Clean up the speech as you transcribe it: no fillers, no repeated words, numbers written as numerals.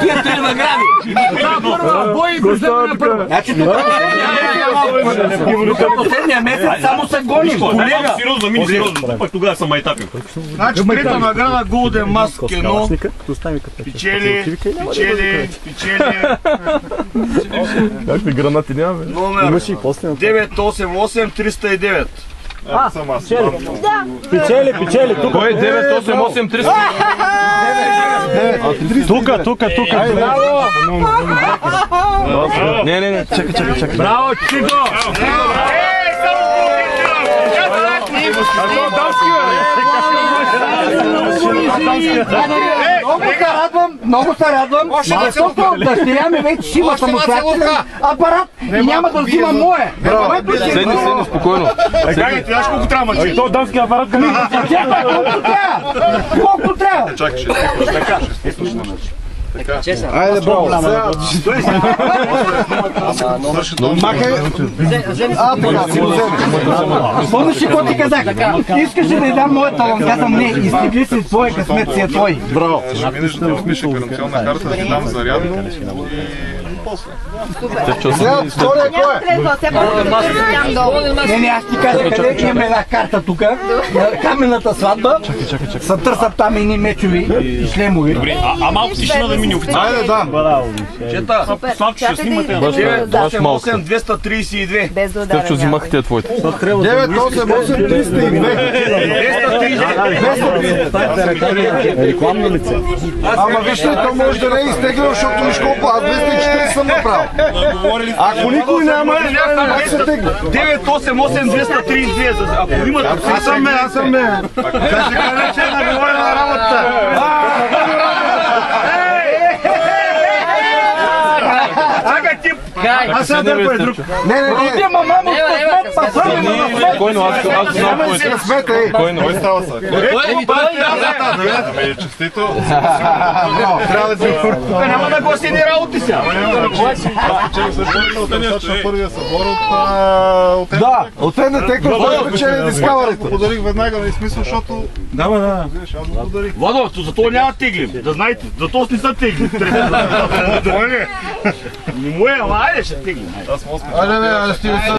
Тия три награди! Бой и преследване първо! Значи последния месец само се гоним! Колега! Сериозно, мини сериозно! Пък тогава съм майтапил. Значи трета награда Голден Маск кино. Печели. Какви гранати нямаме? Номер 988-309. Съм аз. Печели, тук. Кой е 988-309? Тук. Не, чакай. Браво, Чико! Много се радвам, защото дъщеря ми вече ще има самостоятелен апарат и няма да взима мое. Седни, спокойно. Как ти знаеш колко трябва мъчи? То дамски апарат към мен. Колко трябва? Чакай, ще Айде, браво. Помниш ли какво ти казах? Искаш ли да й дам моя талон? Казвам не, изтегли си твоя късмет, си е твой. Браво. ще минеш да отмиша гаранционна карта, да ти дам зарядно и после. Втория кой е? Не, аз ти казах къде имаме една карта тук, на каменната сватба. Се търсят там едни мечови и шлемови. Добре, а малко тишина да мини официално. Айде, да. Чета, Славко ще снимате. 988-232. Стефчо, взимаха тия твоите. 988-302. Рекламно лице. Ама вижте, то може да не е изтеглил, защото виж колко, аз 240 съм направил. Ако никой няма, как се тегли? 988-232. Ако имате... Аз съм ме. Кажи къде, че е наговорена работа. Аз съм дърпа е друг. Не. Спокойно, аз знам твоите. Спокойно. Кой става са? Ами, честито. Трябва да Няма да го сини работи сега. Първия събор от Да, от НТ, който печели дискаварите. подарих веднага, на смисъл, защото... Да. Аз го подарих. Владо, зато няма теглим. Да знаете, зато не са теглим. Не му е, ама айде ще теглим. Аз мога Айде,